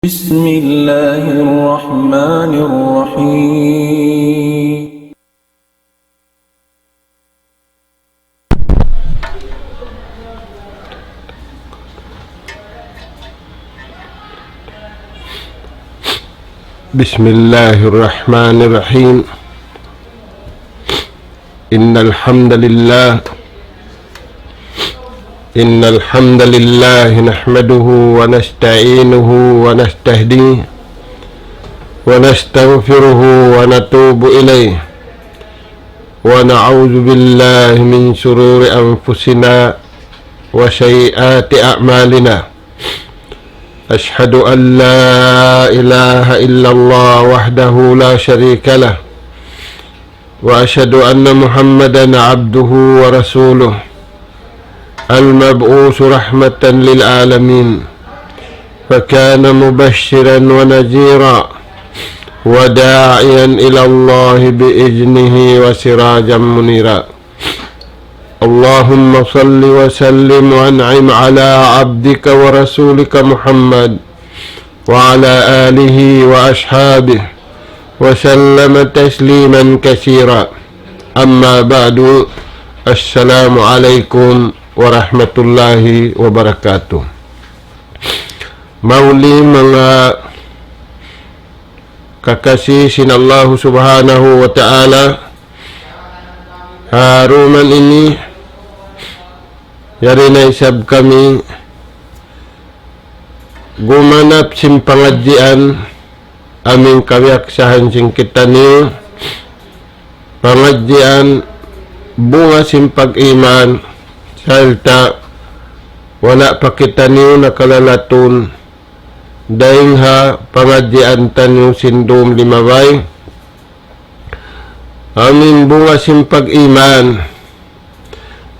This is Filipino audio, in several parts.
بسم الله الرحمن الرحيم. بسم الله الرحمن الرحيم. إن الحمد لله نحمده ونستعينه ونستهديه ونستغفره ونتوب إليه ونعوذ بالله من شرور أنفسنا وسيئات أعمالنا. أشهد أن لا إله إلا الله وحده لا شريك له وأشهد أن محمدا عبده ورسوله المبعوث رحمة للعالمين، فكان مبشرا ونذيرا وداعيا إلى الله بإذنه وسراجا منيرا. اللهم صل وسلم وانعم على عبدك ورسولك محمد وعلى آله وأصحابه وسلم تسليما كثيرا. أما بعد، السلام عليكم warahmatullahi wabarakatuh. Mauli mga kakasih sinallahu subhanahu wa ta'ala, haruman ini yari na isab kami gumanap sim pangadjian aming kawiaksahan sing kita niyo pangadjian bunga sim pag-iman salta wala pa kita niyo nakalalaton dahil ha pangadjian tanyo sindom limaway aming bunga sim pag-iman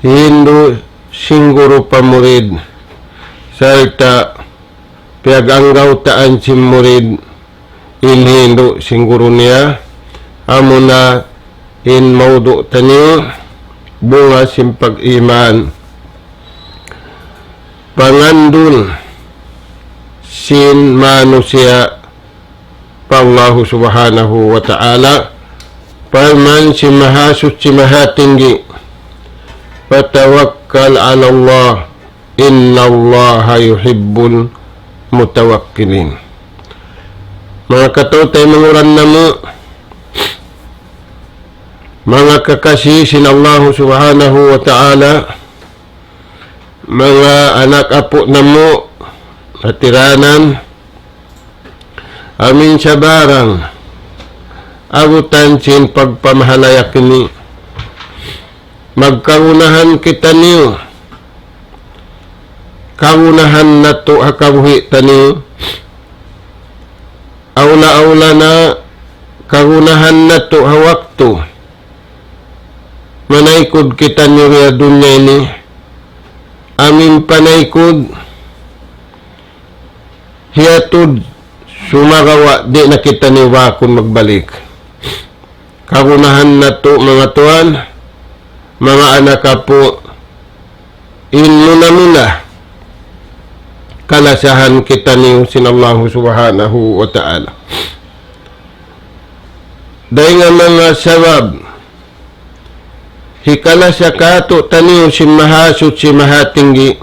Hindu singguro pamurid salta piaganggaw taan sim murid in Hindu singguro niya amuna in maudu tanyo bunga sim pag-iman pangandul sin manusia pa Allah subhanahu wa ta'ala paman si mahasut si mahatinggi patawakkal ala Allah inna Allah yuhibbul mutawakkilin. Mga katotay manguran na mo, mga kakasih sin Allah subhanahu wa ta'ala, mga anak apo na mo natiranan amin sa barang abutan sin pagpamahalayak ni magkaunahan kita niyo kaunahan na to hakabuhi taniyo awla na kaunahan na to hawakto manaykod kita niyo ya dunya ini amin panaykod hiyatud sumagawa di na kita niyo wakon magbalik kaunahan na to mga tuan mga anak po inuna kalasahan kita niyo sinallahu subhanahu wa ta'ala dahil nga mga sabab hikala sa kato taniyo si mahasut si mahatinggi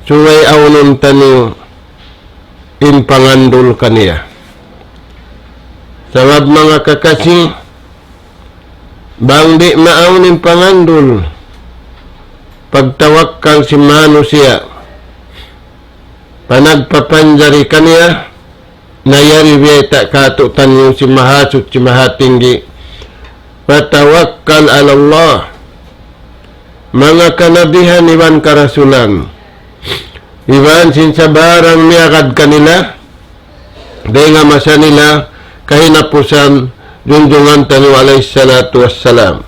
suway awnon taniyo in pangandul kaniya sabab mga kakasi bang di maawnin pangandul pagtawakkal si manusia panagpapanjari kaniya nayari weta kato taniyo si mahasut si mahatinggi patawakkal ala Allah mga kanabihan iwan karasulan iwan sinsabarang miyakad kanila dahil nga masa nila kahinapusan junjungan taniyo alayhi salatu wassalam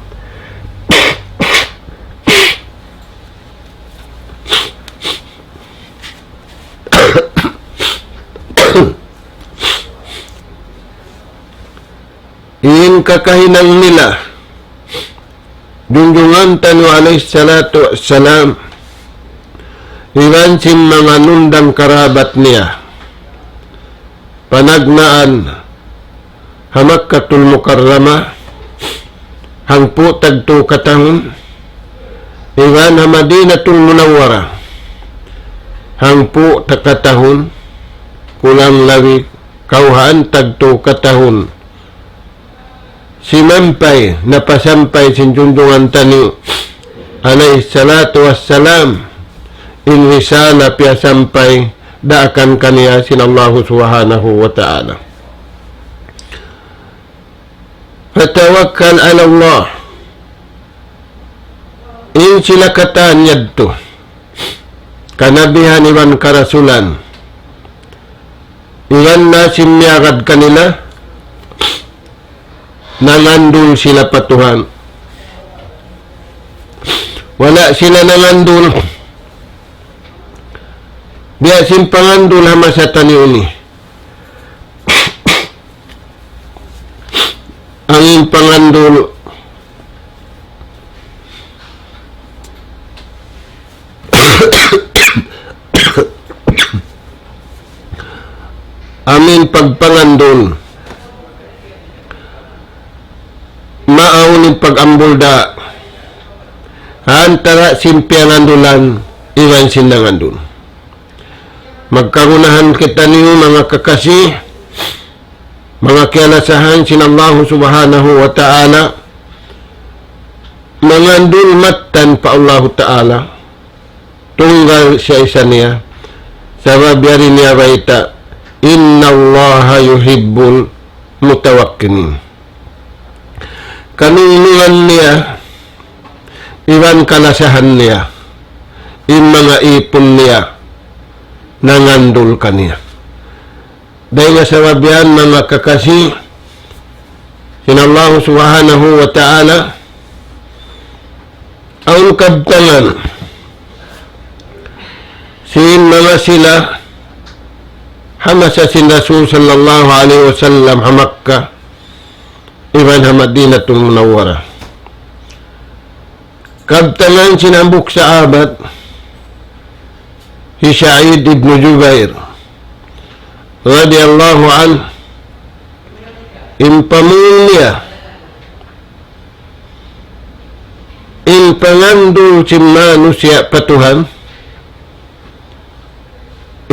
in kakahinang nila junjungan taniyo alayhi salatu wassalam iwan sin mga nundang karabat niya panagnaan Hamakkatul Mukarrama hangpo tagto katahon iwan Madinatul Munawwara hangpo takatahon kulang lawi kauhaan tagto katahon simampay napasampay sinjunjungan tani alayhi salatu wassalam in risala piasampay daakan kaniya sinallahu subhanahu wa ta'ala. Fatawakkal ala Allah in sila katan yadto kanabihan iwan karasulan iwan na simyagad kanila nangandul sila patuhan wala sila nangandul biya simpangandul hama sa taniuni ang pangandul amin pagpangandul maaunin pag-ambulda antara simpiangandulan iwan sinangandul magkagunahan kita niyo mga kakasi mga kialasahan sinallahu subhanahu wa ta'ala mangandul matan pa Allah ta'ala tunggal siya isa niya sabab yari niya baita inna allaha yuhibbul mutawakkinin kanunungan niya iwan kalasahan niya in mga ipon niya nangandul kaniya dahil nga sabab yan mga kakasi sinallahu subhanahu wa ta'ala ang kabtangan sin mga sila hamasa sin Rasul sallallahu alaihi wasallam hamakka iwan Madinatul Munawwara kabtangan sinambuk sa abad si Sa'id ibn Jubair radiyallahu an impamulya impangandul si manusia patuhan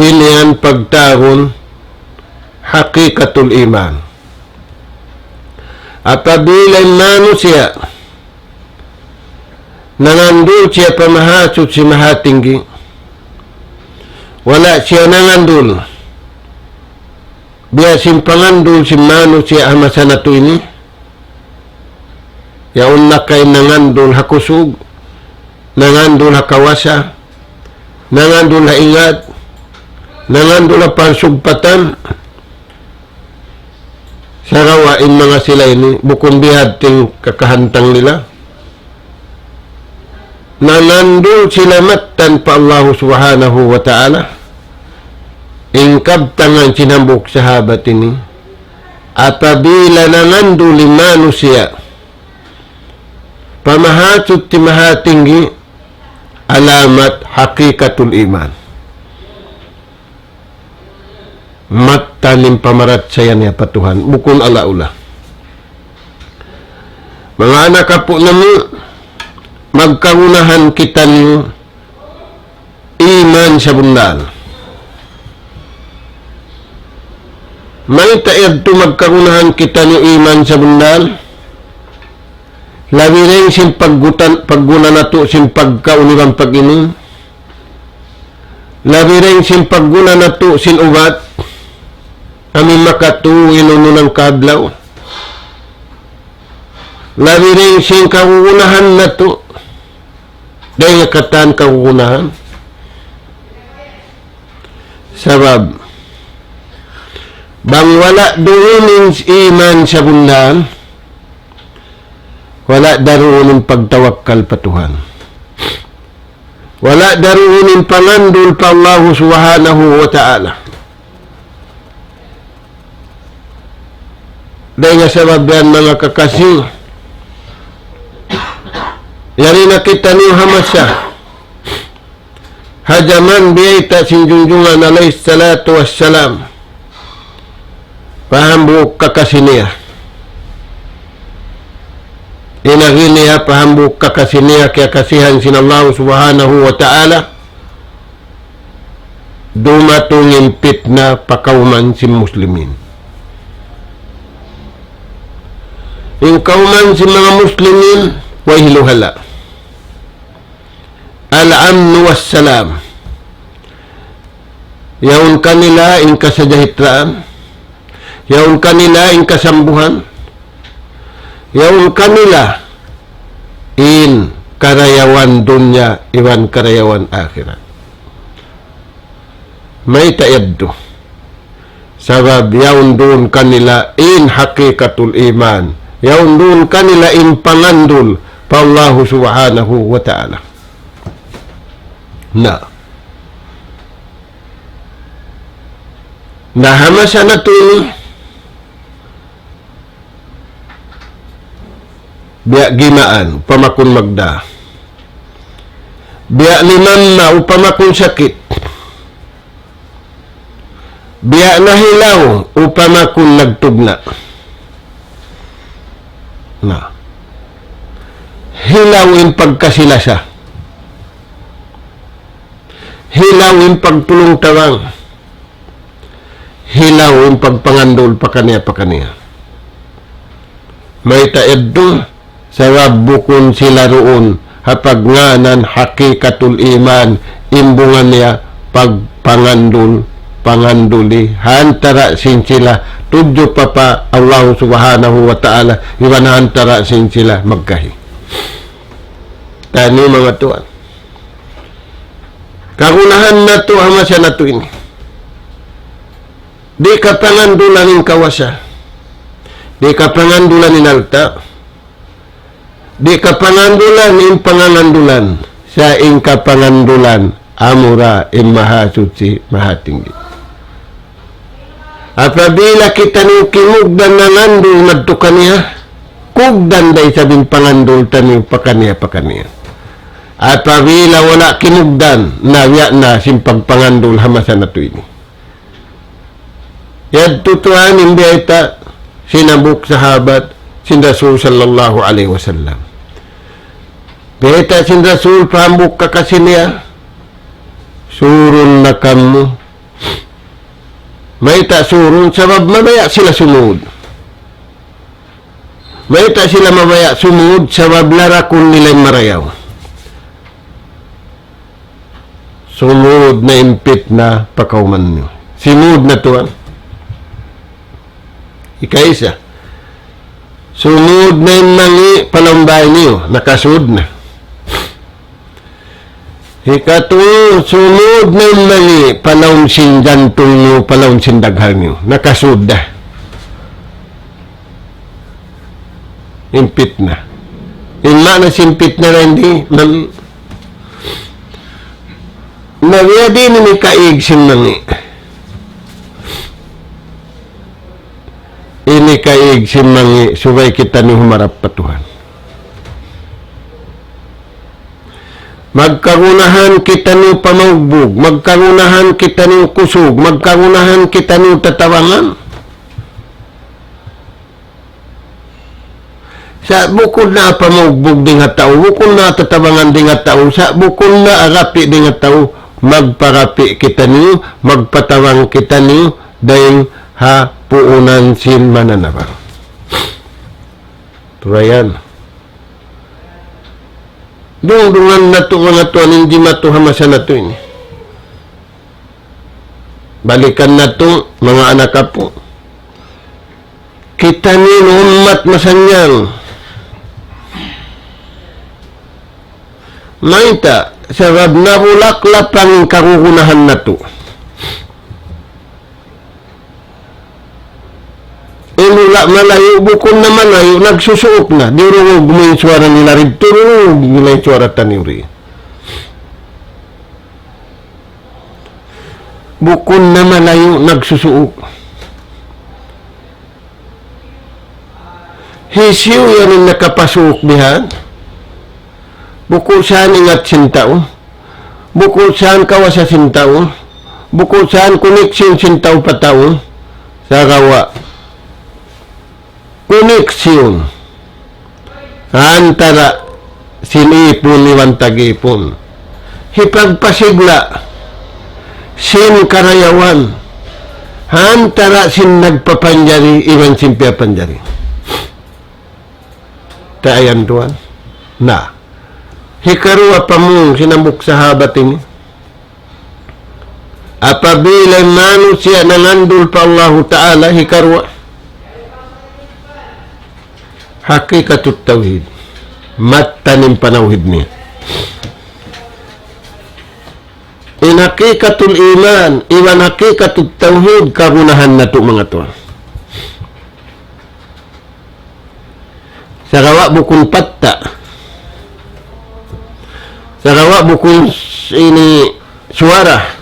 inian pagtahon hakikatul iman apabila manusia nangandul siya pamahasut si mahatinggi wala siya nangandul biya simpangandul si manusia hamasa na to ini yaon na kay nangandul hakusug nangandul hakawasa nangandul haingat nangandul hapansugpatan sarawain mga sila ini bukong bihad ting kakahantang nila nanandul sila matan pa Allah subhanahu wa ta'ala ingkab tangan sinambuk sahabat ini apabila nanandul manusia pamahatsut ti mahatinggi alamat hakikatul iman matalim pamarat saya niya patuhan bukun alaula mga anak kapo namin magkagunahan kita niyo iman sa bundal may taed to magkagunahan kita niyo iman sa bundal labi rin sin pagguna na to sin pagkaunibang pag-inom labi rin sin pagguna na to sin ubat amin makatuwin ng kadlaw labi rin sin kagunahan na to dahil katan kagunahan sabab bang wala doon iman sa bundan wala darunin pagtawakkal patuhan wala darunin pangandul pa Allah subhanahu wa ta'ala dahil nga sabab yan mga kakasi yari nakita niyo hamasa hajaman biyayta sinjunjungan alayhi salatu wassalam pahambuk kakasiniya. Inaginiya pahambuk kakasiniya kaya kasihan sin Allah subhanahu wa ta'ala dumatong impit na pakauman si muslimin. Yung kauman si mga muslimin wahiluhala. Al-amnu wassalam. Yaun kanila in kasajahitraan. Yaun kanila in kasambuhan. Yaun kanila in karayawan dunya iwan karayawan akhirat. May tayaddo. Sabab yaun dun kanila in hakikatul iman. Yaun dun kanila in pangandul pa Allah subhanahu wa ta'ala. Nahamasa na ito biya gimaan upamakun magda biya liman na upamakun sakit biya nahilaw upamakun nagtugna na hilawin pagkasilasa, hilawin pagtulong tawang, hilawin pagpangandol pakaniya. May taeddo sa bukon sila roon hapag nganan hakikatul iman imbungan niya panganduli hantara sin sila tudyo pa Allah subhanahu wa ta'ala iwan hantara sin sila magkahi. Tani mga tuan. Kagunahan na to ama siya na to ini. Di ka pangandulan ng kawasa. Di ka pangandulan ng alta. Di ka pangandulan ng pangangandulan. Sa ing kapangandulan amura imahasuci mahatinggi. Apabila kita nung kimugdan na ngandul madtukan niya, kugdan day sabing pangandul taning pakaniya. Apabila wala kinugdan, nawiya na simpag pangandul hamasan na ito ini. Yad tutuan hindi ita sinabuk sahabat sin Rasul sallallahu alaihi wasallam. Beta sin Rasul pahambuk kakasiniya, surun na kamu. May ta surun sabab mamaya sila sumud. May ta sila mamaya sumud sabab larakon nila'y marayaw. Sumud na impit na pakauman nyo. Simud na tuwan. Ikaisa. Sumud na yung mangi palambay niyo. Nakasud na. Ikatu, sumud na yung mangi palawang sinjantong nyo, palawang sindaghan nyo. Nakasud na. Impit na. Inma na simpit na hindi. Nabiya din ni kaig sin mangi. Ini kaig sin mangi subay kita ni humarap patuhan. Magkagunahan kita ni pamagbog, magkagunahan kita ni kusog, magkagunahan kita ni tatawangan. Sa bukod na pamagbog ding nga tao, bukod na tatawangan ding nga tao, sa bukod na arapi ding nga tao, magparapi kita niyo, magpatawang kita niyo, dahil puunan sin mananabang. Turayan. Dungan na ito mga tuan, hindi matuhamasan na ito ini. Balikan na ito, mga anak po. Kita ni umat masanyang. Maita, sabab nabulaklapang kagugunahan na ito. Inula malayo, bukon na malayo, nagsusuok na. Di rin mo yung suara nila rin. Turog nila yung suara taniri. Bukon na malayo, nagsusuok. Hisiw yan yung nakapasuok dihan. Bukod saan ingat sintao. Bukod saan kawasa sintao. Bukod saan koneksyon sintao patao. Sa kawa. koneksyon antara sinipon iwan tagipon. Hipagpasigla sin karayawan antara sin nagpapanjari iwan sin piapanjari. Tayan tuan. Na. Hikarua pa mong sinambuk sahabat ini. Apabila manusia nangandul pa Allah Ta'ala hikarwa hakikatut tauhid matanim panauhid niya in hakikatul iman iwan hakikatut tauhid kagunahan na ito mga tuan. Sarawa bukun patta sarawa bukun ini suara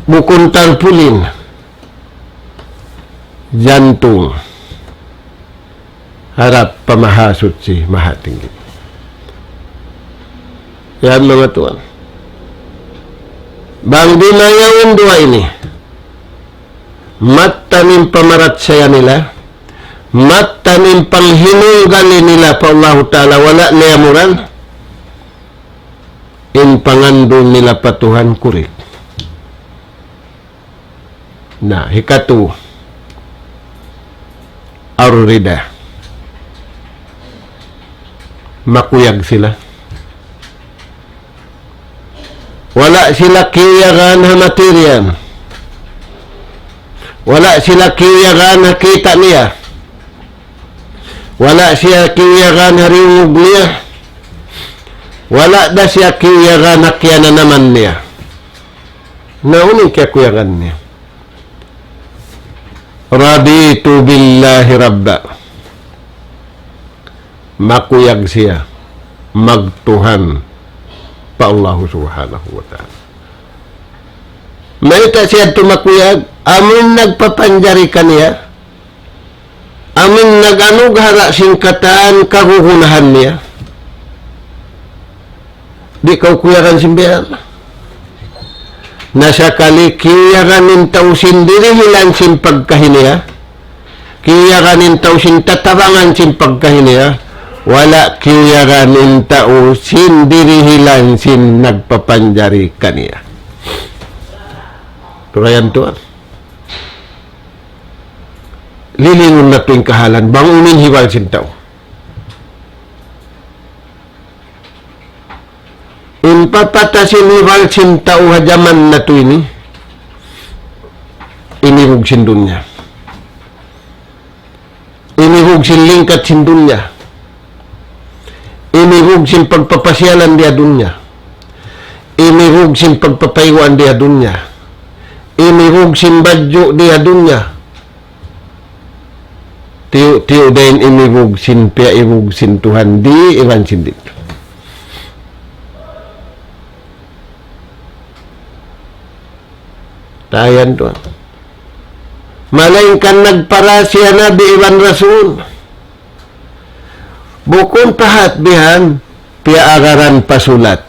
bukun tarpulin jantung harap pamahasut si maha tinggi. Yan mga tuan. Bang dinayawin dua ini matanim pamarat saya nila matanim panghinunggali nila pa Allah Ta'ala wala niyamuran in pangandun nila patuhan kurik. Nah, hikatu ar-rida makuyag sila wala sila kiyagan na materiyan wala sila kiyagan na kita niya wala siya kiyagan na ringog niya wala da siya kiyagan na kya na naman niya naunin kya kuyagan niya. Raditu billahi rabba makuyag siya magtuhan pa Allah subhanahu wa ta'ala. May ta siya tumakuyag amin nagpapanjari kaniya amin naganughara singkatan kagugunahan niya di kau kuyagan simbihan nasa kali kiyaganin tausin diri hilan sin pagkahiniya kiyaganin tausin tatabangan sin pagkahiniya wala kiyaganin tausin diri hilan sin nagpapanjari kaniya. Turayan tuan lilingon na tuwing kahalan bangunin hiwal sin tao in papatasin hiwal sin tao hajaman na to ini inihug sin dunya inihug sin lingkat sin dunya inihug sin pagpapasyalan dia dunya inihug sin pagpapayuan dia dunya inihug sin badyo dia dunya tiyo dahin inihug sin piaihug sin Tuhan di iwan sin dito. Tayan to. Malaingkan nagparasya na biiwan rasul. Bukon pahat bihan piaagaran pasulat.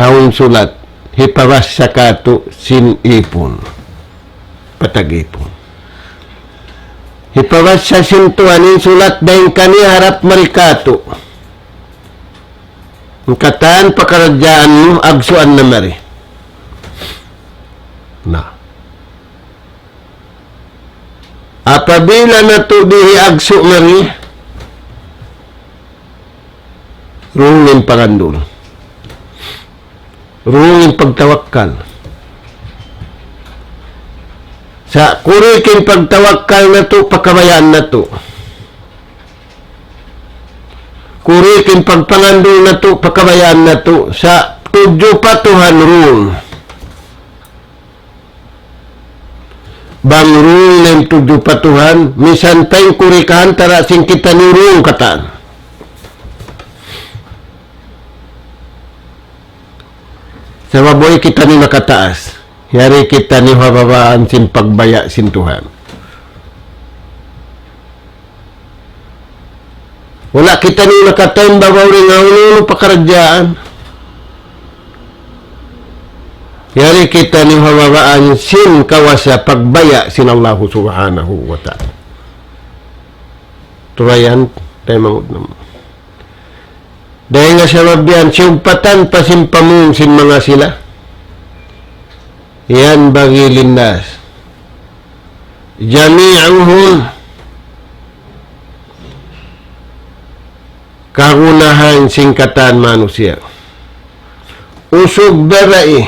Aun sulat hipawas sakatu sin ipon. Patagipon. Hipawas sa sintuanin sulat dahin kani harap marikato. Kataan pakaradyaan mo agsuan na mari. Nah, apabila nato dihi agso mari rungin pangandul rungin pagtawakkal sa kurikin pagtawakkal nato pakabayaan nato kurikin pagpangandul nato pakabayaan nato sa tudyo patuhan rung bang rung ng tudyo patuhan misan tayong kurikahan tara sing kita ni rung kataan sa mabuhay kita ni makataas yari kita ni mababaan sin pagbaya sin Tuhan wala kita ni nakatayin babaw rin nga ulo pakaradyaan Yari kita ni hawabaan sin kawasa pagbaya sin Allah subhanahu wa ta'ala. Turayan, tayo mangod naman. Dahil nga sa mabyan, siyumpatan pasimpamung sin mga sila. Yan bagi linnas. Jami'uhum kagunahan singkatan manusia. Usog berai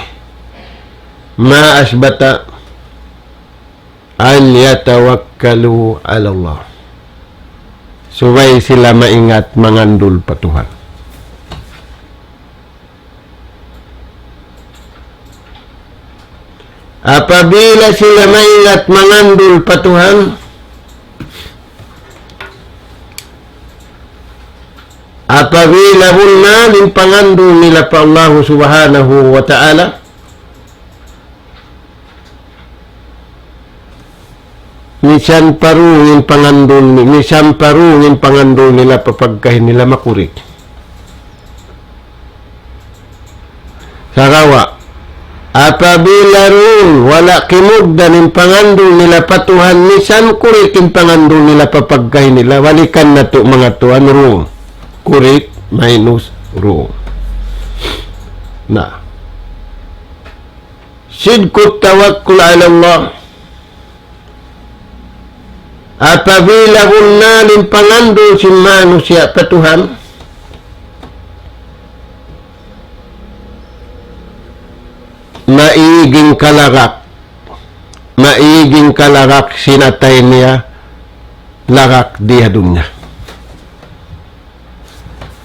ma asbata an yatawakkalu ala Allah. Subay sila maingat mangandul pa Tuhan. Apabila sila maingat mangandul pa Tuhan, apabila bunna ng pangandul nila pa Allah subhanahu wa ta'ala, nisan parungin pangandul nila papagkahin nila makurik. Sarawa, apabila rin wala kimugdan ng pangandul nila patuhan, nisan kurik yung pangandul nila papagkahin nila, walikan na to mga tuan rin. Kurik minus ru. Nah, sidkut tawakkul ala Allah. Apabila hunnalin pangandul si manusia pa Tuhan, maiging kalagak sinatay niya lagak di dunya.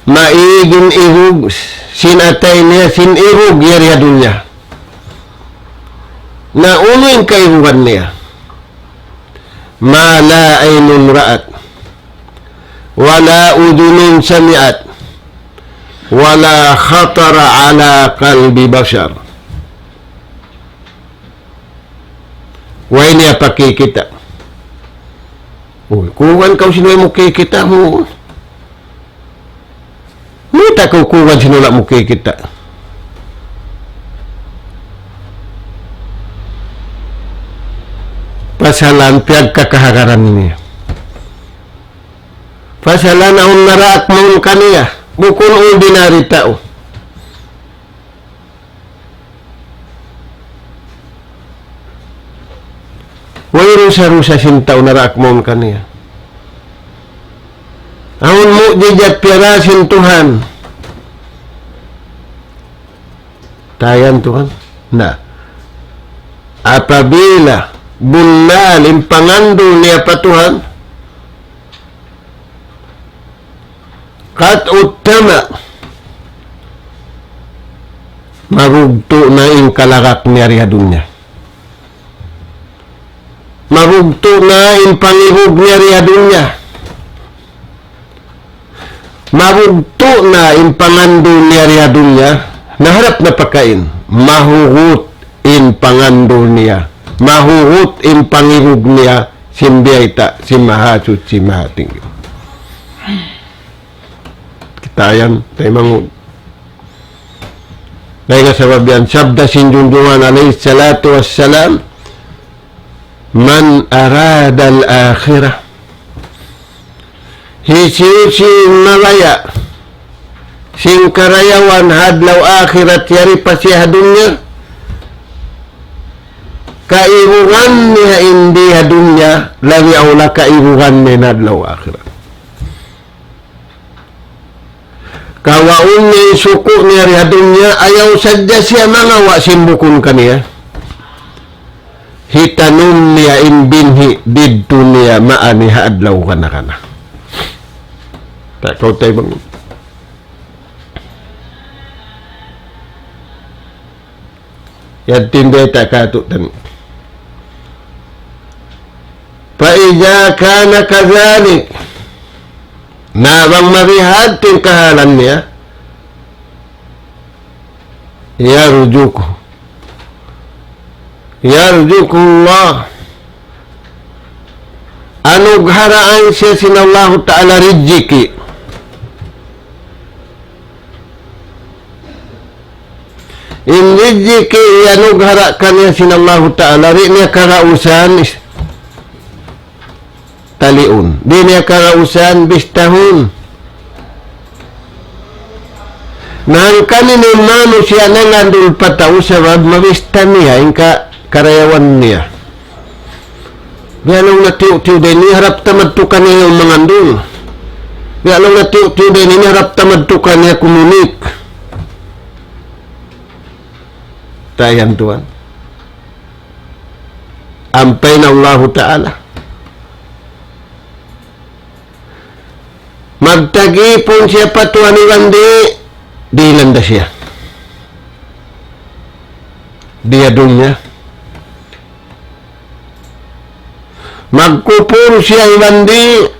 Maiging ihug sinatay niya sinihug yari dunya. Na uling kaihugan niya. Ma la aynun ra'at wala udunun sami'at wala khatara ala qalbi bashar. Way niya pakikita. Uy, kuwan kau sino mo kikita mo. Mita kau kuwan sino mo kikita. Pasalan piyag kakahagaran niya. Pasalan ang naraat mong kaniya. Bukun ordinary tao. Way rusa-rusa sintaw naraat mong kaniya. Ang mo dijat pirasin Tuhan. Tayan Tuhan. Na. Apabila bunal yung pangandul niya pa Tuhan, kat utama marugto na yung kalagak niya riyadun niya. Marugto na yung pangihog niya riyadun niya. Marugto na yung pangandul niya riyadun niya. Naharap na pagkain, mahugot in pangandul niya. Mahuhut in pangihog niya simbiyayta si mahasut si mahating. Kitayan tayo mangud. Dahil nga sa babian, sabda sinjunjungan alayhi salatu wassalam, man arada al-akhirah, hisi-hisi malaya, sing karayawan hadlaw akhirat yari pasihadunya, kaihugan niya hindi dunya lagi aula kaihugan niya nadlaw akhirat. Kawaun niya suku niya dunya ayaw sadya siya mga wasimbukun kaniya. Hitanum niya imbinhi didto niya maani adlaw kana. Tak kau tayo bang yan tinday takatutan. Paija kana kazalik na bang marihad ting kahalan niya yarjuku Allah anugharaan siya sinallahu ta'ala rizki In riziki yanughara kaniya sinallahu ta'ala, ri niya karausan taliun. Di niya karausan bistahun. Nang kaninin manusia na ngandul pataw sabab mabista niya ingka karayawan niya. Bialong na tiyo-tiyo din niya harap tamadtukan niya yung mangandul. Bialong na tiyo-tiyo din niya harap tamadtukan niya kumunik. Tayan tuan. Ampay na Allah Ta'ala. Magtagipon siya patuan ni Wandi, di landa siya. Diadong niya. Magkupon siya Wandi,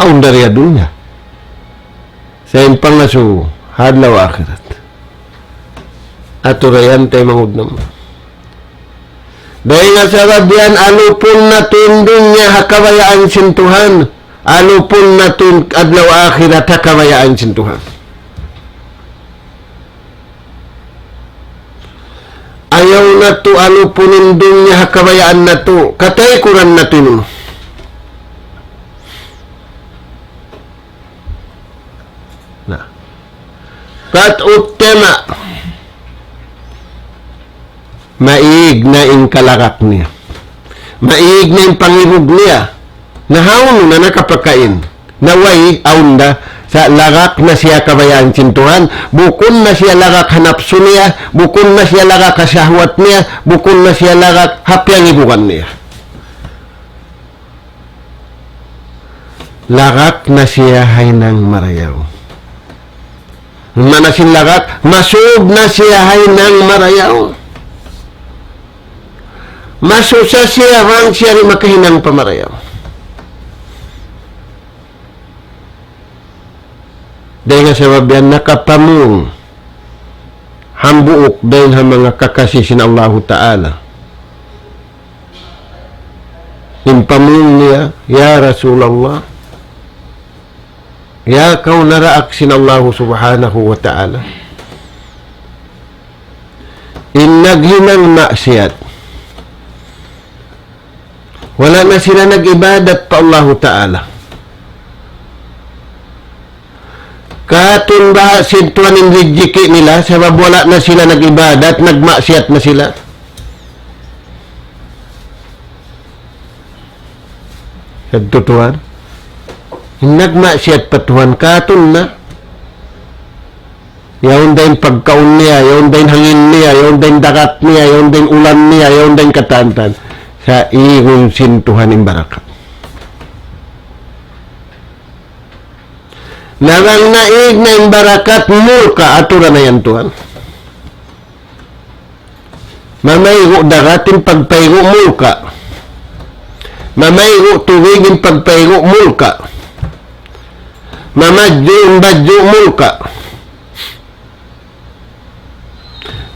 aun dari adong niya. Sa impang nasu, hadlaw akhirat. Aturayan tayo mangudnam. Dahil nga sa rabyan, alupon na tundong niya hakawayaan sintuhan. Alupon na adlaw akhirat hakawayaan sintuhan. Ayaw na to alupunin dun niya hakawayaan na to. Katay kuran na to. Na. Kat utema. Maig na yung kalakak niya. Maig na yung pangibog niya. Nahaon na nakapakain. Naway, aun na sa lagak na siya kabayaan sintuhan. Bukon na siya lagak hanapso niya. Bukon na siya lagak kasahwat niya. Bukon na siya lagak hapyang ibukan niya. Lagak na siya haynang marayaw. Manasin lagak, masub na siya haynang marayaw. Masusa siya rang siya rin makahinang pamarayaw. Dahil nga sa babian nakapamung hambuok dahil ha mga kakasisin Allahu Ta'ala. Impamung niya, Ya Rasulullah, ya kau naraak sin Allahu Subhanahu wa Ta'ala. In naghinang maksiat, wala na sila nag-ibadat pa Allah Ta'ala. Katun ba sintuan ng rijiki nila sabab wala na sila nag-ibadat, nagmaksiat na sila. Nagtutuan. Nagmaksiat patuan katun na. Yaon din pagkaon niya, yaon din hangin niya, yaon din dagat niya, yaon din ulan niya, yaon din katantan. Sa iyon sintuhan ng barakat. Narang naig na yung barakat mulka aturan na yan tuhan. Mamaygo darating pagpaygo mulka. Mamaygo tuwigin pagpaygo mulka. Mamadyo yung badyo mulka.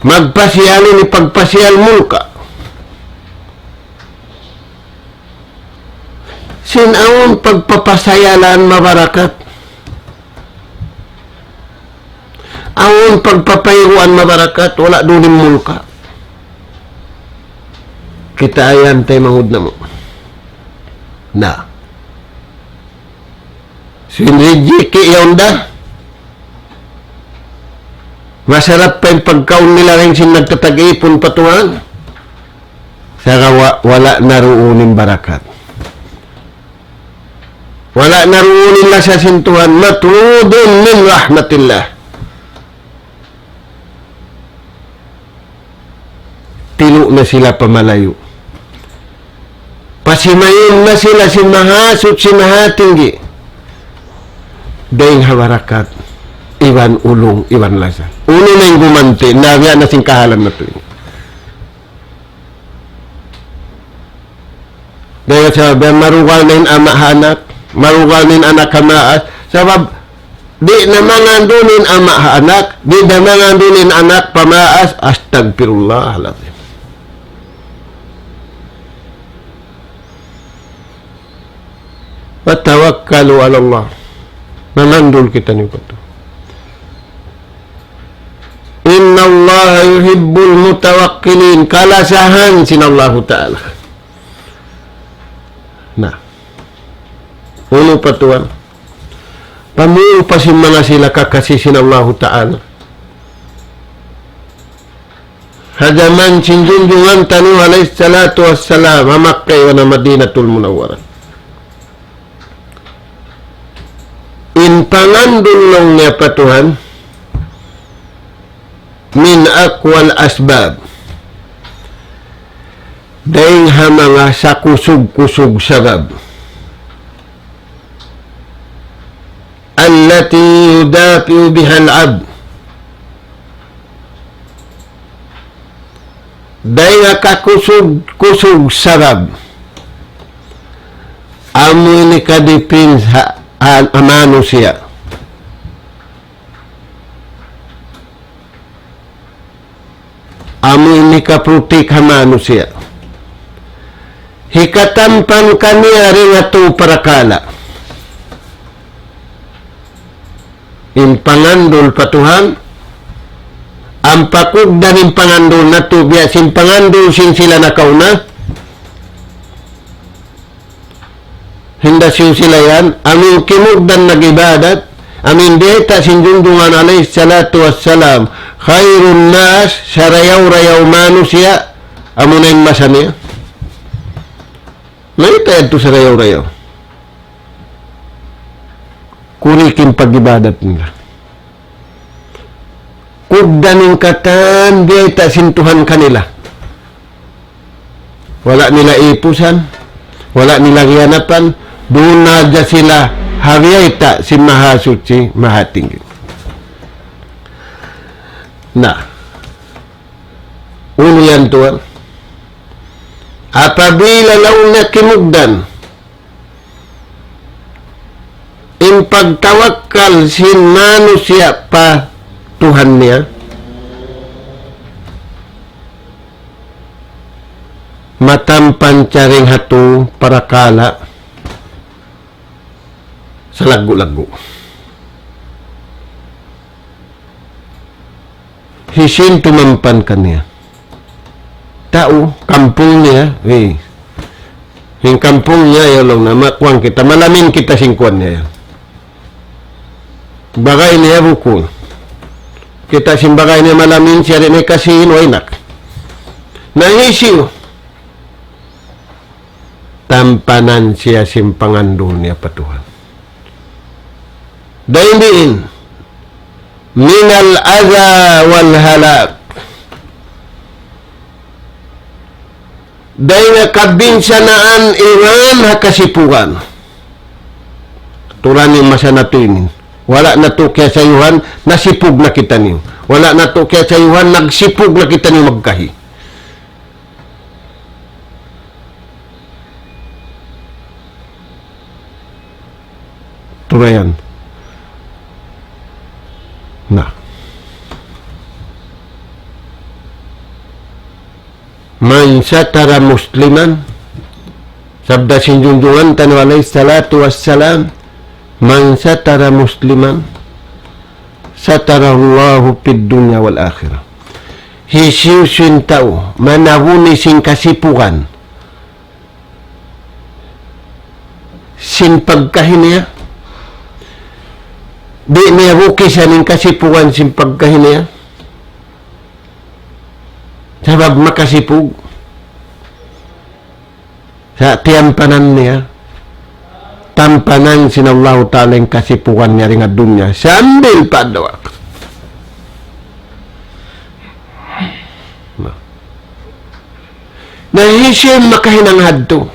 Magpasyalo ni pagpasyal mulka. Sinaon pagpapasayalan mabarakat. Awon pagpapayruan mabarakat, wala dunin mulka. Kita ayan tayo mangud na mo. Na. Sinrijiki yaon da. Masarap pa yung pagkaon nila rin sin nagtatag-ipon patuhan. Saka wala naruunin barakat. Wala naruunin na sa sintuhan. Matrudun min rahmatillah. Tilo na sila pamalayo. Pasimayon na sila si mahasot si mahatinggi. Dahil habarakat, iwan ulong, iwan lasa. Ulo na yung gumanti, nabya na sing kahalan na ito. Dahil sabi, marugal na yung ama anak, marugal na yung anak hamaas, sabab, di naman andunin ama anak, di naman andunin anak pamaas, astagfirullah. Watawakkalu ala Allah. Nanandul kita ni ito. Inna Allah yuhibbul mutawakkilin. Kalasahan sinallahu ta'ala. Nah. Uno pa tuwan. Pamuo pa si mga sila kakasi sinallahu ta'ala. Hadaman sinjunjungan tanu alaih salatu wassalam Makkah wa Madinatul Munawwarah. In pangandulong niya pa Tuhan min akwal asbab dahil mga sa kusog-kusog sabab allati yudafi'u bihal abd dahil kakusog-kusog sabab amoy ni kadipin amano siya amoy ni kaprutik hamano siya hikatampan kaniya rin ato parakala in pangandol patuhan ang pakugdan in pangandol na to biya sin pangandol sin sila nakauna hinda sin sila yan aming kinugdan nagibadat amin deta sin junjungan alaih salatu wassalam khairun nas sarayaw-rayaw manusia amunayin masaniya naita ito sarayaw-rayaw kurikin pagibadat nila kugdaning katan deta sin Tuhan kanila wala nila ipusan wala nila giyanapan doon na dya sila hariyayta si mahasuci mahatinggi na uno yan Tuhan apabila laon na kinugdan in pagtawakkal sin manusia pa Tuhan niya matampan caring hatu parakala sa lagu-lagu hisin tumampan kaniya tao kampung niya yung kampung niya yun na makuang kita malamin kita singkuan niya bagay niya buko kita simbagay niya malamin siya rin ay kasihin o inak nangisiw tampanan siya simpangandol niya patuhan dainiin minal adha wal halak dahil nga kabinsanaan iran hakasipuan turan yung masanatuinin wala na to kaya sa yuhan nasipug na kita niyo wala na to kaya sa yuhan nagsipug na kita niyo magkahi turayan na man satara musliman sabda sinjunjungan tanu alaih salatu wassalam man satara musliman satarallahu fid dunya wal akhirah hisiw sin tao manahuni sin kasipukan sin pagkahiniya di niya bukisan ng kasipuan sin pagkahiniya sabab makasipug sa tiyampanan niya tampanan sinallahu ta'ala yung kasipuan niya rin at dunya sambil padawa nahisim makahinanghad to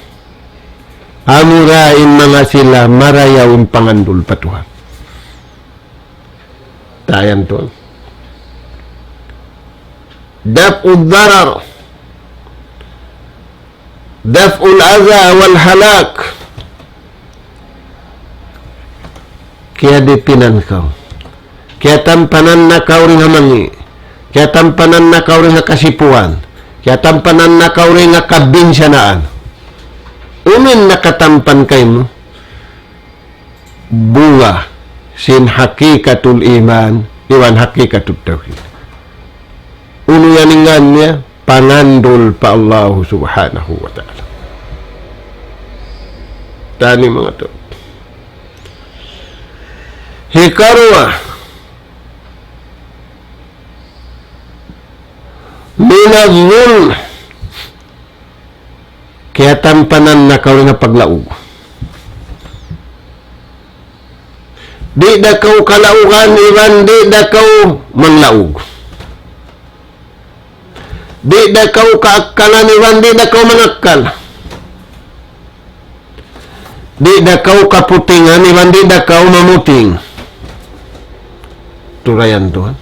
amurain mga sila marayaw yung pangandul patuhan tayan to daf'ud darar daf'ul adha wal halak kaya dipinan kau kaya tampanan na kau rin hamangi kaya tampanan na kau rin kasipuan kaya tampanan na kau rin kabinsanaan umin nakatampan kayo mo bunga sin hakikatul iman iwan hakikatul tawhid uno yaningan niya, pangandol pa Allah subhanahu wa ta'ala. Tani mga to. Hikarwa, minazul, kaya tampanan na kaw nga paglaog. Di da kaw kalaugan, iban di da kaw manglaog. Di da kaw kaakalan, iban di da kaw mangakal. Di da kaw kaputingan, iban di da kaw mamuting. Turayan Tuhan.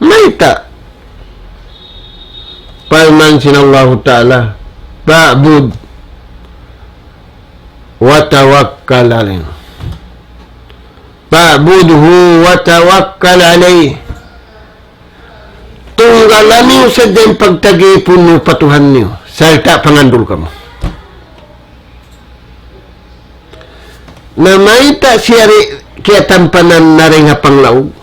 Maita. Palman sinallahu ta'ala, ba'bud wa tawakkal alayh. Ba'budhu wa tawakkal alayh. Tunggalan niyo sa din pagtagipon niyo patuhan niyo. Salta pangandol ka mo. Na maita siya kaya tampanan na rin nga panglaog.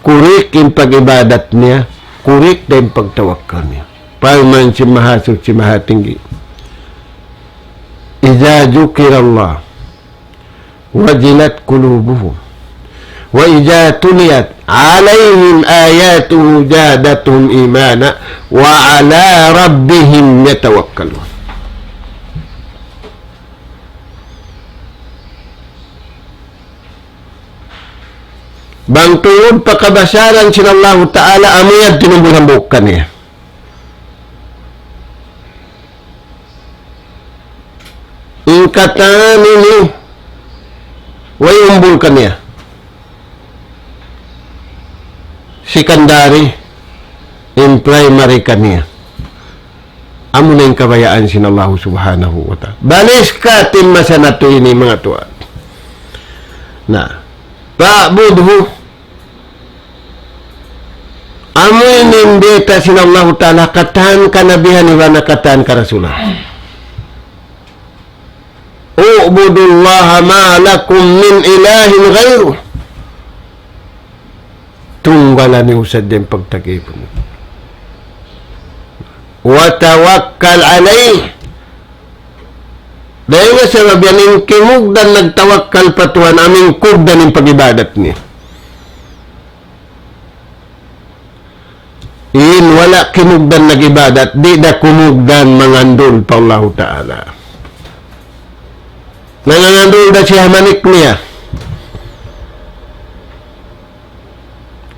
Kurik yung pag-ibadat niya. Kurik din pagtawakkal niya. Palman si mahasog si mahatinggi. Iza dzukirallah wajilat kulubuhum wa iza tuliyat alayhim ayatuhu jadatum imana wa ala rabbihim yatawakkalun. Bang tuod pakabasaran sinallahu ta'ala amiyad tinumbulambok ka niya. Ingkatan ini way umbul ka niya. Secondary in primary ka niya. Amo na yung kabayaan sinallahu subhanahu wa ta'ala. Balis ka timasa na to ini mga tuwa. Na ba'budhu amoy nimbeta sinallahu ta'ala katahan kanabihan iba na katahan karasulan. U'budullaha ma lakum min ilahin ghayru. Tunggalan ni usad din pagtagipon. Wa tawakkal alayh. Dahil nga sa mabyaning kimugdan nagtawakkal patuhan aming kugdan ng pag-ibadat niya. In wala kinugdan nag-ibadat, di na kumugdan mangandol pa Allah Ta'ala. Nangangandol na siya manik niya.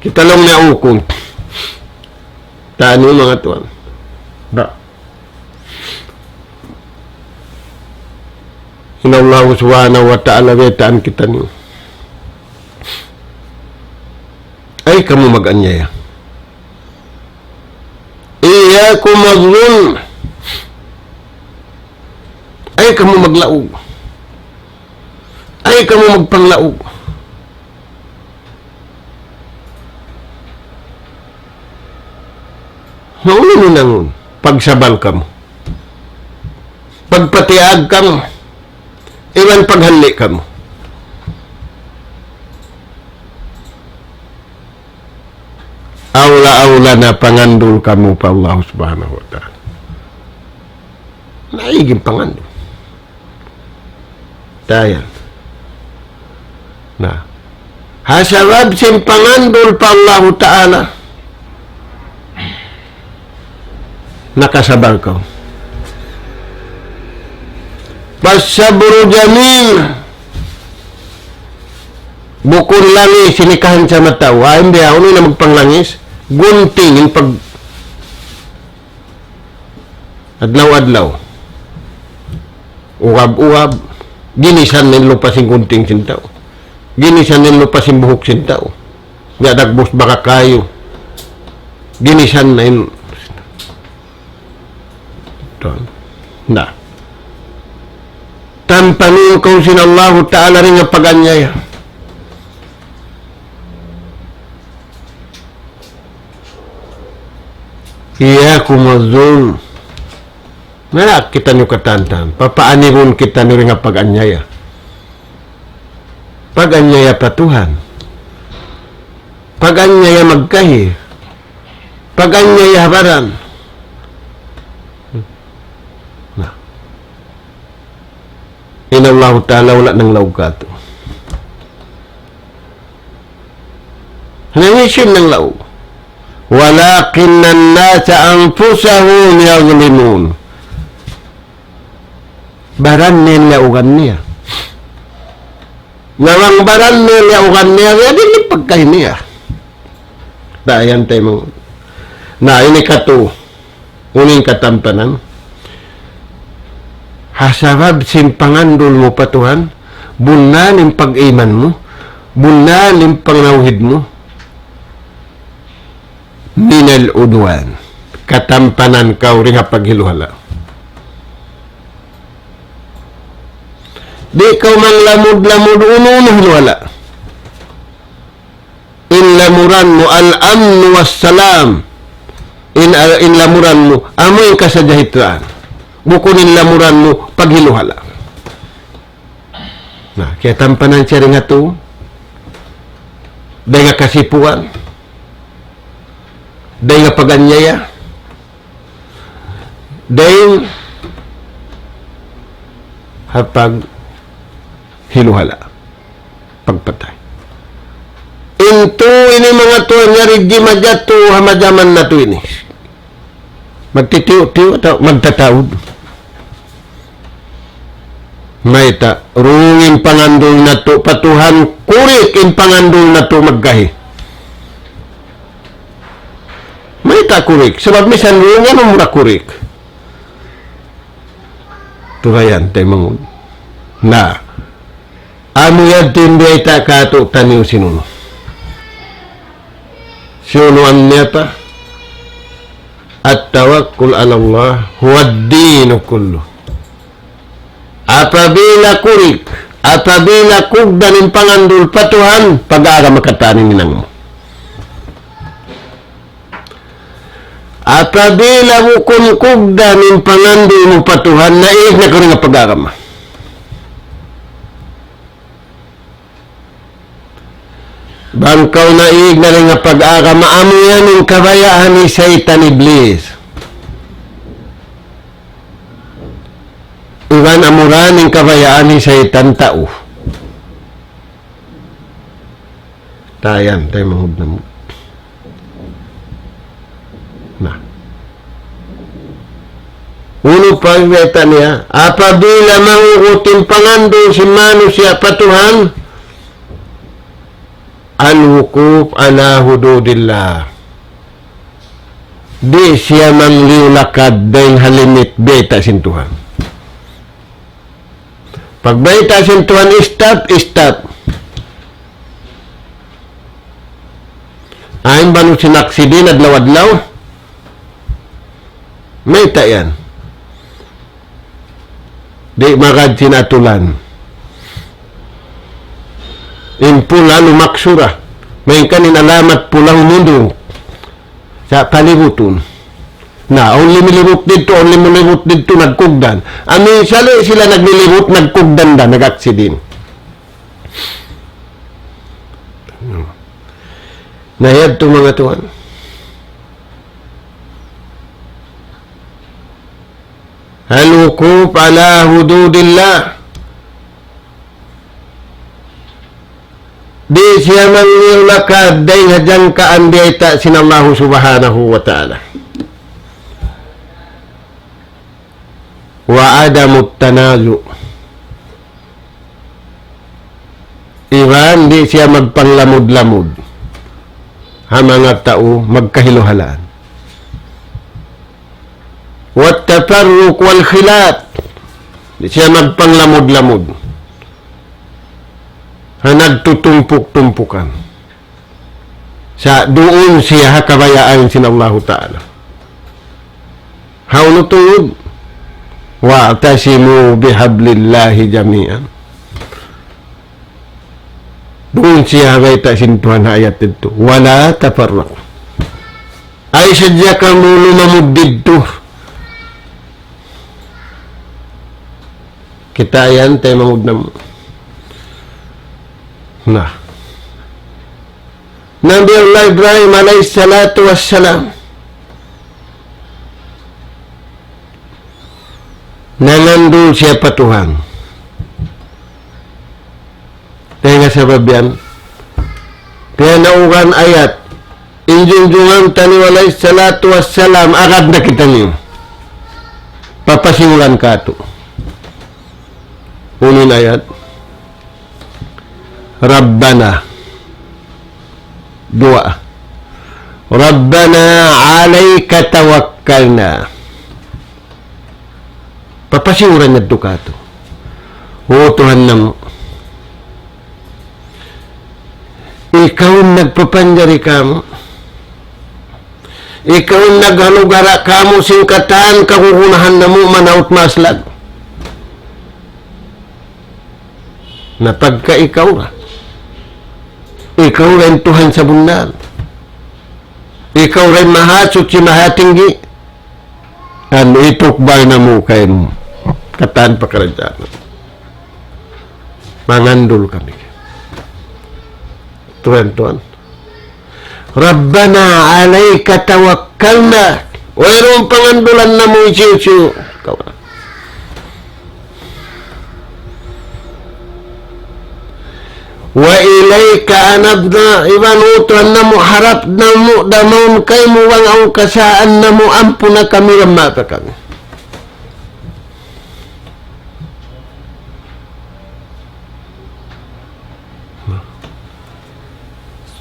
Kita lang niya ukong. Tano mga tuwan. Da. Inallahu subhanahu wa ta'ala wetaan kita niyo. Ay kamu mag-anyaya. Iyakum mazlum. Ay kamu maglaog. Ay kamu magpanglaog. Naulo mo nang pagsabal ka mo. Pagpatiag ka mo. Iwan paghanli ka mo. Awla-awla na pangandol ka mo pa Allah subhanahu wa ta'ala. Naiging pangandol. Dayan. Na. Hasarab sin pangandol pa Allah ta'ala. Nakasabar ka. Pasabro jamil. Bukol langis, sinikahan sa mata. Hindi ako na magpanglangis. Gunting, yung pag adlaw-adlaw. Uwab-uwab. Ginisan ng lupas yung gunting sintaw. Ginisan ng lupas yung buhok sintaw. Gadagbos baka kayo. Ginisan na yung na. Tampanin kong sinallahu ta'ala rin ang pag-anyaya. Iyakum az-zulm. Nara kita nyo katantan. Papaaniron kita nyo rin ang pag-anyaya. Pag-anyaya pa Tuhan. Pag-anyaya magkahi. Pag-anyaya habaran. Na. Inallahu ta'ala wala ng lawgato. Nangisin ng law. Walakin nasa anfusahum yazlimun. Baran nila ugan niya. Nawang baran nila ugan niya, hindi pagkain niya. Dayan tayo mo. Na ini kato, uning katampanan. Hasabab simpangandul mo patuhan, bunan yung pag-iman mo, bunan yung pangnawhid mo, minal udwan, katampanan ka rin paghiluhala. Di ikaw man lamud-lamud uno hiluhala. In lamuran mo al-amn was-salam. In lamuran mo amoy kasajahitaan. Bukunin lamuran mo paghiluhala. Nah, kaya tampanan siya rin nga ito. Dahil nga kasipuan. Dahil nga paganyaya. Dahil hapag hiluhala. Pagpatay. Into ini mga tuwa nga rin madyato hamadaman na to ini. Magtitiyo-tiyo at magtataod. May ta, rungin pangandol na to, patuhan kurik in pangandol na to magkahi. May ta kurik. Sabab misan rungin ang mura kurik. Turayan tayo mga na amo yan tinday ta kato taniw sinuno. Sinunuan niya pa at tawakkul ala Allah huwa ad-dinu kullu. Apabila kurik, apabila kugdan ng pangandul patuhan, pag-aara makatanin ninang mo. Apabila mo kugdan ng pangandul mo patuhan, naig na ko rin ang pag-aara mo. Bangkaw naig na rin ang pag-aara, maamo yan ang kabayaan ni Satan Iblis. Iwan amuran ng kabayaan ni Satan tao. Tayan, tayo mahod na mo. Na. Uno pagweta niya, apabila mangukutin pangandol si Manu siya patuhan, al-wukuf ala hududillah. Di siya mangliulakad dahil halimit beta sintuhan. Pag beta sintuhan, stop. Ayon ba nung sinaksidin at lawadlaw? May yan. Di magad sinatulan. Impula lumaksura. May kanin alamat pulang mundo sa kalibutan. Na, only milibot dito, nagkugdan. Amin, sila naglilibot, nagkugdan da, nag-aksidin. Nayad to mga tuwan. Al-wukuf ala hududillah. Di siya mangyulakad dahil hadyan kaandiyata sinallahu subhanahu wa ta'ala. Wa adamut tanazu. Iwan, di siya magpanglamod-lamod. Ha mga tao, magkahiluhalaan. Wat tafarruq wal khilat. Di siya magpanglamod-lamod. Ha nagtutumpuk-tumpukan. Sa doon siya kabayaan sinallahu ta'ala. Haunutungod. Wa'tasimu bihablillahi jami'an. Doon siya hagay sintuhan na ayat dito. Wala tafarraq. Ay sadya ka mo lumamod dito. Kita yan, tayo mamud na mo. Na. Nabi Allah Ibrahim alayhi salatu wassalam, nangandul siya patuhan. Kaya nga sabab yan, kaya naugan ayat, injunjungan tani alayhi salatu wassalam, agad na kita niyo. Papasimulan ka ito. Unin ayat, Rabbana, dua, Rabbana alayka tawakkalna. Papasimulan niya ito ka ito. O Tuhan na mo, ikaw nagpapanjari ka mo, ikaw naghalugara ka mo singkatan kakukunahan na mo manaut maslag. Na pagka ikaw rin Tuhan sa bundal, ikaw rin mahasot si mahatinggi, ano itukbay na mo kayo kataan pakarajaan. Mangandul kami. Tuhan. Rabbana alayka tawakkalna. Mayroong pangandulan na mo isiyo. Wa ilayka anabna. Ibanutuan na mo, harap na mo, damon kay mo wang ang kasaan na mo, ampo na kami, ramata kami.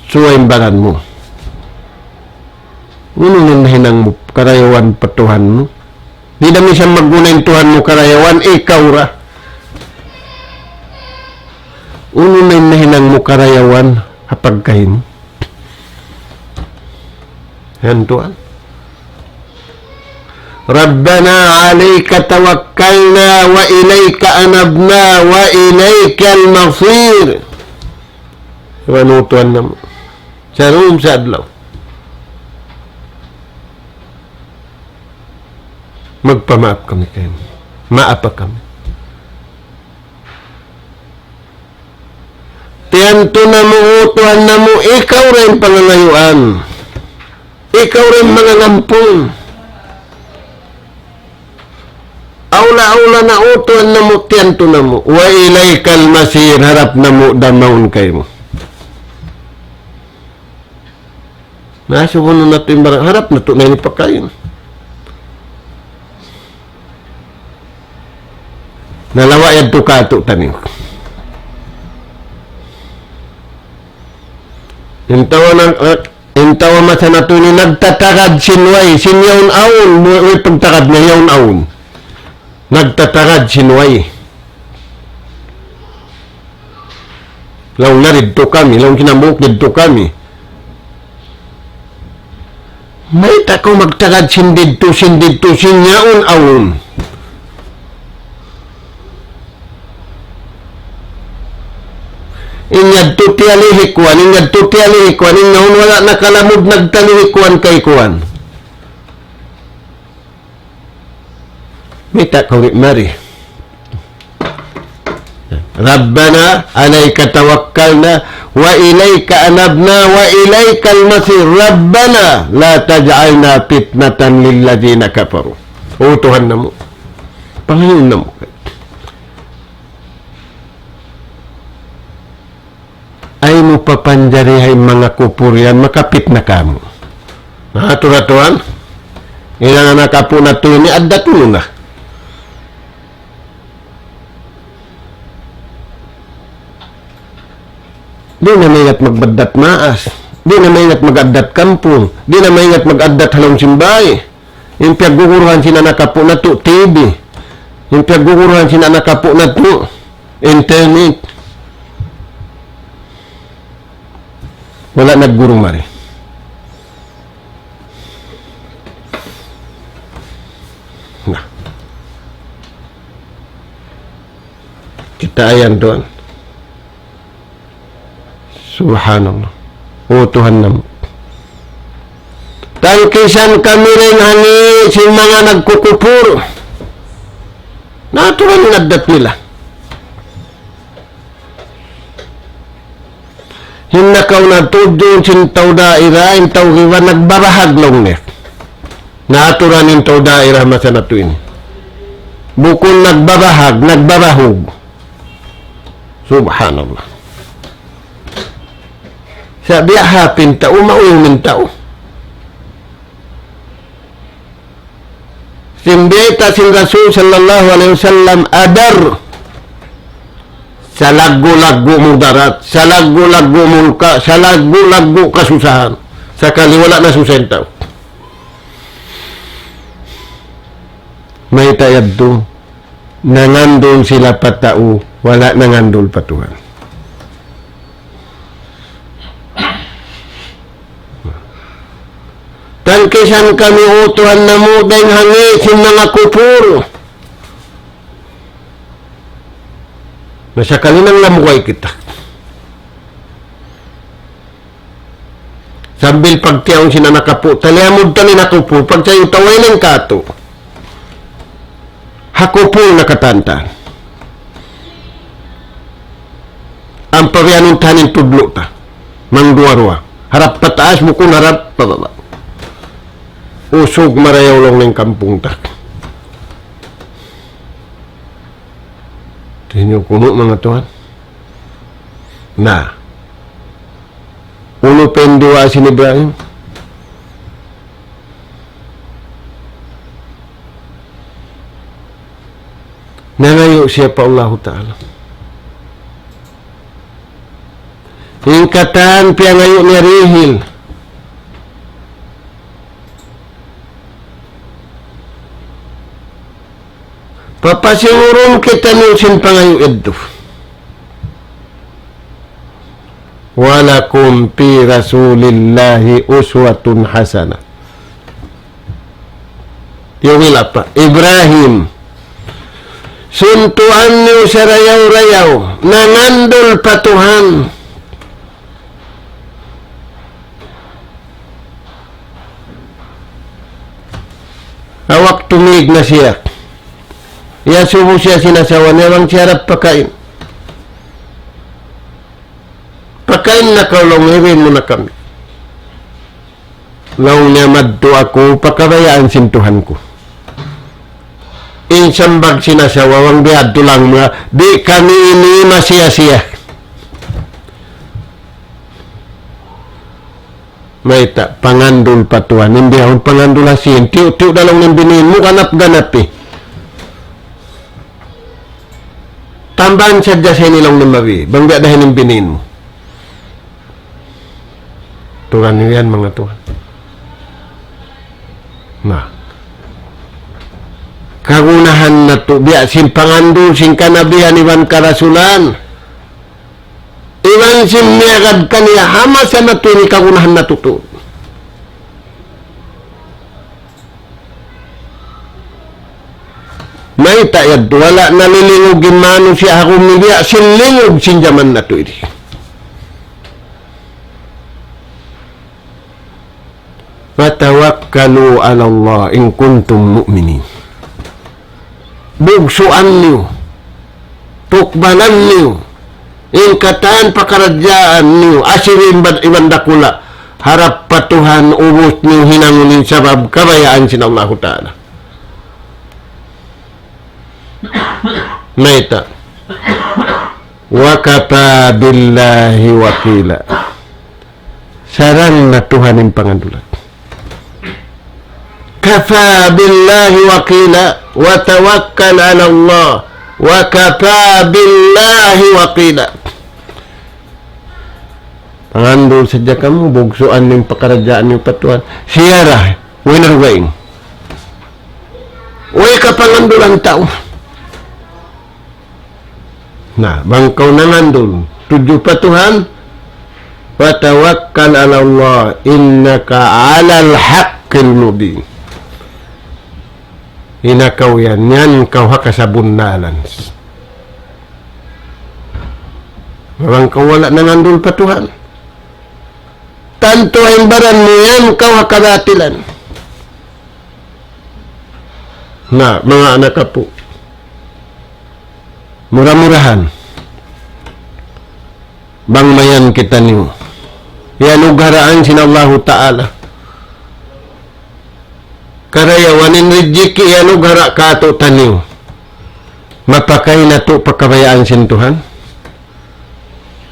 Suwaimbangan mo. Ngunong hinang mo, karayawan patuhan mo. Di namin siya maggunayin Tuhan mo karayawan, ikaw ra. Unong hinang mo karayawan, hapagkahin. Yan Tuhan. Rabbana alayka tawakkalna wa ilayka anabna wa ilayka al-masir. Iwanutuan na mo. Sa room sa adlaw. Magpamaap kami kayo. Maapa kami. Tiyanto na mo, utuan na mo, ikaw rin pangalayuan. Ikaw rin mga ngampong. Aula-aula na utuan na mo, tiyanto na mo. Wa ilaykal masir, harap na mo, damaon kayo mo. Nasa mo na natin barang harap na ito na inipakain. Nalawa yan ito ka ito tanin. Yung tawa masa na ito ni nagtatagad sinway, sinyawn aun, may pagtakad na yawn aun. Nagtatagad sinway. Laong naridto kami, laong kinamuk dito kami. May tako magtagad sindid to sinyaon awon. Inyad to tialihikwan, inyaon wala nakalamod nagtalihikwan kay kuwan. May tako mari. Rabbana alayka tawakkalna wa ilayka anabna wa ilayka al-masir. Rabbana la taj'alna fitnatan lil ladzina kafaru. O Tuhan na mo, Panginoon na mo, ay mo papanjarihay mga kupurian, makapit na kamo. Naturatuan, ilang nakapo na to ni addato na. Di na maingat magbadat maas. Di na maingat mag-addat kampong. Di na maingat mag-addat halong simbay. Yung piyagguguruhan sina nakapo na to, TV. Yung piyagguguruhan sina nakapo na to, internet. Wala nagguro mari. Nah. Kita ayan doon. Subhanallah. O Tuhan naman. Tangkisan kami rin hani si mga nagkukupur. Natural ng adat nila. Hinakaw na tudyon sintaw daira, intaw giwa nagbarahag long ni. Naaturan intaw daira masa natuin. Bukon nagbarahag, nagbarahog. Subhanallah. Sabi hapin tao, maumin tao. Simbeta sin Rasul sallallahu alaihi wasallam adar sa lagu-lagu mong darat, sa lagu-lagu mong sa lagu-lagu kasusahan, sa kaliwala na susentaw. May tayad to, nangandol sila patao, wala nangandol patuhan. Tangkisan kami utuhan na mo dahil hangisin mga kupur. Nasa kalinang lamukway kita. Sambil pagtiyaw sina nakapu, taliamod tali nakupur, pag sa'yo taway ng kato. Hakupur nakatanta. Ang parianong tanin tudlo ta. Mangduwa-ruwa. Harap pataas, bukon harap pababa. Usog marayaw lang ng kampung ta. Tingnan kuno mga tuhan. Na. Uno pendua si Ibrahim. Nangayo siya pa Allah Ta'ala. Ingkatan piangayo ni Rihil. Papasigurong kita nusin pangayo iddo. Walakum fi rasulillahi uswatun hasana. Yung ilapa. Ibrahim. Suntuan niyo sa rayaw-rayaw. Nangandol patuhan. Awak tumig na siya. Iya subuh siya sinasawa niya bang siarap pakain. Pakain na kaulong irin mo na kami. Laong niya madto ako, pakabayaan sintuhan ko. Insambag sinasawa, wang biadto lang mga, di kami ini masiya-siya. May pangandol patuan, hindi akong pangandol asin, tiyo-tiyo dalong ng binin mo, ganap-ganap eh. Tambahan sadya sa nilang namawi. Bangga dahil ng binin mo. Turan nyo yan mga tuhan. Na. Kagunahan na to. Biya sin pangandul sin kanabihan iwan karasulan. Iwan sin miyagad kaniya. Hama sa na to ni kagunahan na to to. May tayad, wala nalilingugin mano siya akong milya, sinlingog sinjaman na to iri. Fatawakkalu ala Allah in kuntum mu'minin. Bugsuan niyo, tukbanan niyo, ingkatan pakaradyaan niyo, asirin bad ibandakula, harap patuhan, ubos niyo hinangunin sabab, kabayaan sin Allah Ta'ala. Naita wa kafa billahi wakila. Sarang na Tuhan yung pangandulat. Kafa billahi wakila wa tawakkal ala Allah wa kafa billahi wakila. Pangandul sadya kamu bugsuan yung pakarajaan yung patuhan. Siyara winarwain. Uy kapangandulan tao. Nah, bangkau nangandul tujuh patuhan wa tawakkal ala Allah innaka alal haqqil mubin. Inakaw yan kau hakasabunnalan. Bangkau wala nangandul patuhan. Tanto ay baran mo yan kau hakadatilan. Nah, mga anak po. Murah-murahan bang mayan kita niyo yanugaraan sinallahu ta'ala. Karayawanin rejeki yanugara kato taniw. Mapakay na to pagkabayaan sin Tuhan.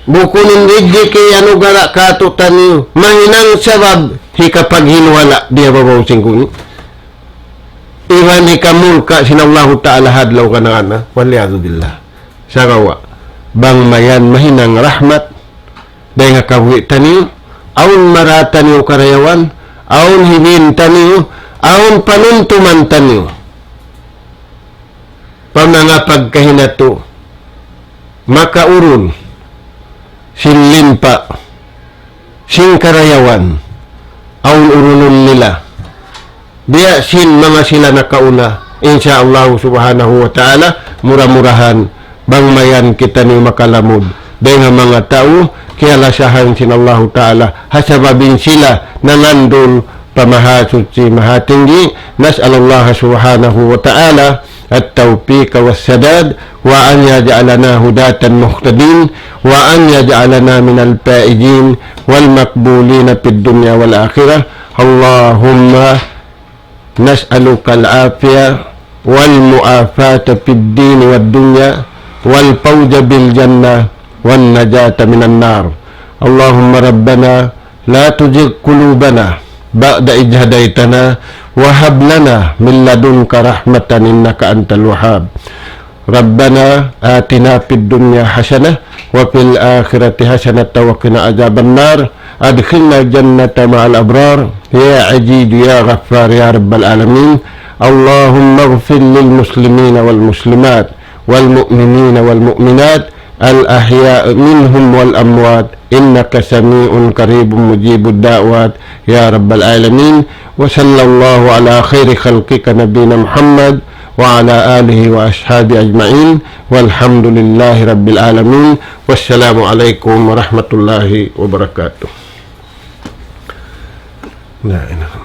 Bukunin rejeki yanugara kato taniw. Mahinang sabab hikapag hinwala diya babaw singkuni. Iwan hikamulka sinallahu ta'ala hadlaw ka na ana. Waliyadu billah. Sagawa. Bang mayan mahinang rahmat. Dahil nga kawi taniw. Aun marata niyo karayawan. Aun hibin taniw. Aun panuntuman taniw. Pamanga pagkahinato. Makaurun. Sinlimpa. Sin karayawan. Aun urunun nila. Diya sin mga sila nakauna. Insyaallah subhanahu wa ta'ala. Murah-murahan. Bangmayan kita ni makalamod. Dahil nga mga tao. Kaya lasahan sinallahu ta'ala. Hasababin sila nangandol pamahasud si mahatinggi. Nas'alallah subhanahu wa ta'ala at-tawfiq was-sadad wa an yaj'alana hudatan muhtadin wa an yaj'alana minal faizin wal maqbulin fid dunya wal akhirah. Allahumma nas'aluka al-afiyah wal mu'afata fid din wad dunya wal fawza bil jannah wan najata minan nar. Allahumma rabbana la tuzigh qulubana ba'da idh hadaitana wa hab lana min ladunka rahmatan innaka antal wahhab. Rabbana atina fid dunya hasanah wa fil akhirati hasanah wa qina adzaban nar. Adkhilna jannata ma'al abrar ya aziz ya ghaffar ya rabbal alamin. Allahumma ighfir lil muslimina wal muslimat wal mu'minina wal mu'minat al ahya minhum wal amwat innaka sami'un qaribun mujibud da'wat ya rabbal alamin. Wa sallallahu ala khairi khalqika nabiyina Muhammad wa ala alihi wa ashabi ajma'in walhamdulillahi rabbil alamin. Wassalamu alaikum warahmatullahi wabarakatuh. La ilaha